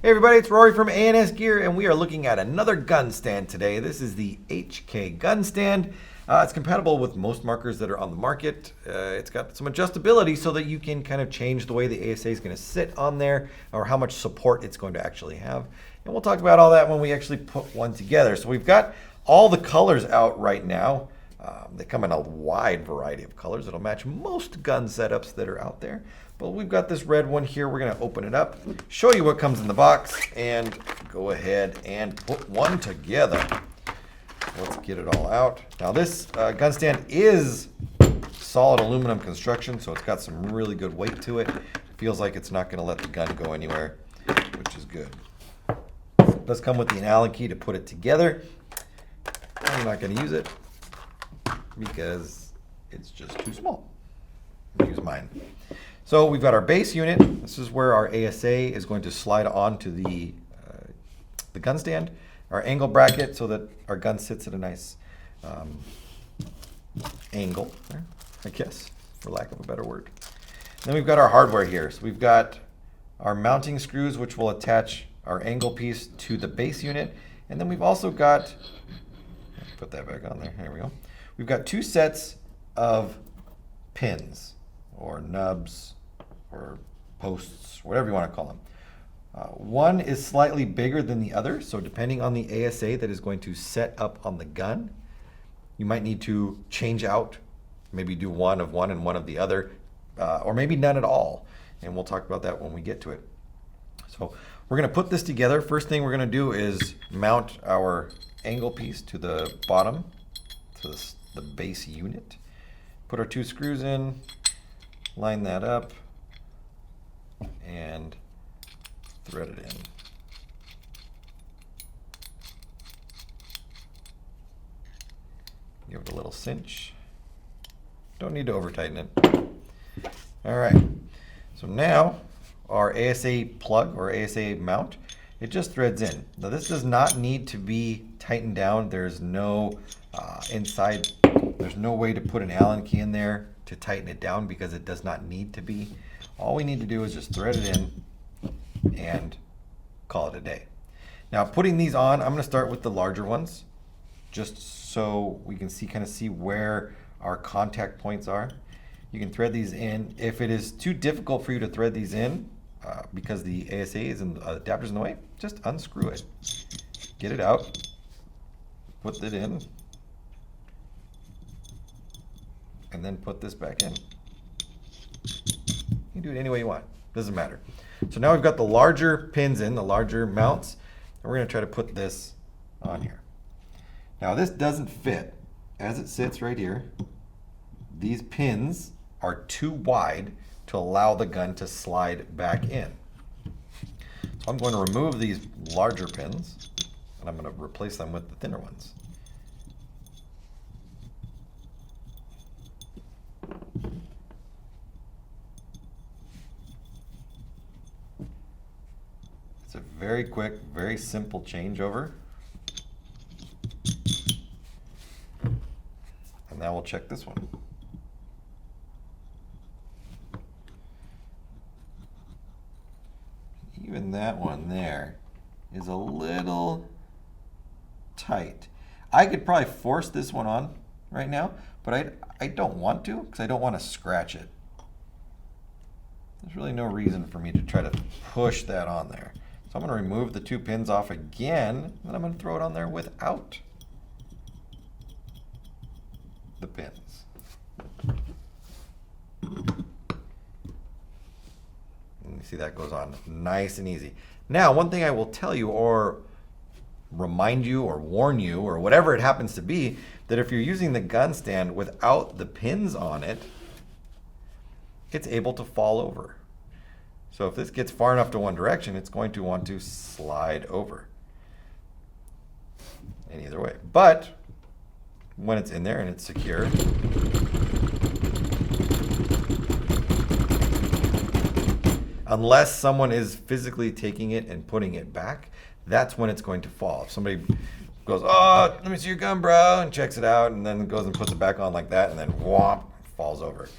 Hey everybody, it's Rory from A&S Gear, and we are looking at another gun stand today. This is the HK gun stand. It's compatible with most markers that are on the market. It's got some adjustability so that you can kind of change the way the ASA is going to sit on there or how much support it's going to actually have. And we'll talk about all that when we actually put one together. So we've got all the colors out right now. They come in a wide variety of colors. It'll match most gun setups that are out there. But we've got this red one here. We're going to open it up, show you what comes in the box, and go ahead and put one together. Let's get it all out. Now this gun stand is solid aluminum construction, so it's got some really good weight to it. Feels like it's not going to let the gun go anywhere, which is good. It does come with the Allen key to put it together. I'm not going to use it because it's just too small. I'm going to use mine. So we've got our base unit. This is where our ASA is going to slide onto the gun stand. Our angle bracket so that our gun sits at a nice angle there, I guess, for lack of a better word. Then we've got our hardware here. So we've got our mounting screws, which will attach our angle piece to the base unit. And then we've also got, put that back on there, there we go. We've got two sets of pins or nubs or posts, whatever you want to call them. One is slightly bigger than the other, so depending on the ASA that is going to set up on the gun, you might need to change out, maybe do one of one and one of the other, or maybe none at all. And we'll talk about that when we get to it. So we're going to put this together. First thing we're going to do is mount our angle piece to the bottom, to the base unit. Put our two screws in, line that up, and thread it in. Give it a little cinch. Don't need to over tighten it. All right, so now our ASA plug or ASA mount, it just threads in. Now this does not need to be tightened down. There's no there's no way to put an Allen key in there to tighten it down because it does not need to be. All we need to do is just thread it in and call it a day. Now putting these on, I'm going to start with the larger ones just so we can kind of see where our contact points are. You can thread these in. If it is too difficult for you to thread these in because the ASA is in the adapter's in the way, just unscrew it. Get it out, put it in, and then put this back in. You can do it any way you want, doesn't matter. So now we've got the larger pins in, the larger mounts, and we're going to try to put this on here. Now this doesn't fit as it sits right here. These pins are too wide to allow the gun to slide back in. So I'm going to remove these larger pins and I'm going to replace them with the thinner ones. It's a very quick, very simple changeover. And now we'll check this one. Even that one there is a little tight. I could probably force this one on right now, but I don't want to because I don't want to scratch it. There's really no reason for me to try to push that on there. So I'm going to remove the two pins off again, and I'm going to throw it on there without the pins. And you see that goes on nice and easy. Now, one thing I will tell you or remind you or warn you or whatever it happens to be, that if you're using the gun stand without the pins on it, it's able to fall over. So if this gets far enough to one direction, it's going to want to slide over. And either way. But when it's in there and it's secure, unless someone is physically taking it and putting it back, that's when it's going to fall. If somebody goes, oh, let me see your gun, bro, and checks it out, and then goes and puts it back on like that, and then whomp, falls over.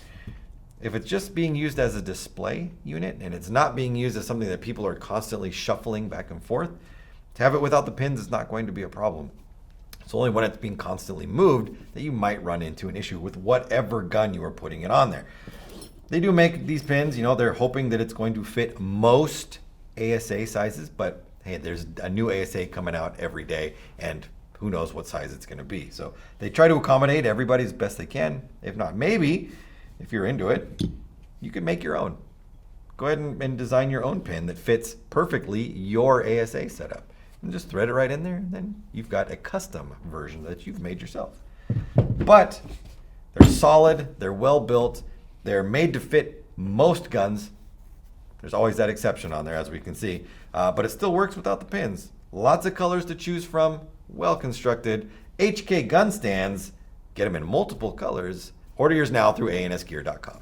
If it's just being used as a display unit and it's not being used as something that people are constantly shuffling back and forth, to have it without the pins is not going to be a problem. It's only when it's being constantly moved that you might run into an issue with whatever gun you are putting it on there. They do make these pins, they're hoping that it's going to fit most ASA sizes, but hey, there's a new ASA coming out every day, and who knows what size it's going to be. So they try to accommodate everybody as best they can. If not, maybe, if you're into it, you can make your own. Go ahead and design your own pin that fits perfectly your ASA setup. And just thread it right in there, and then you've got a custom version that you've made yourself. But they're solid, they're well built, they're made to fit most guns. There's always that exception on there, as we can see, but it still works without the pins. Lots of colors to choose from, well constructed. HK gun stands, get them in multiple colors. Order yours now through ansgear.com.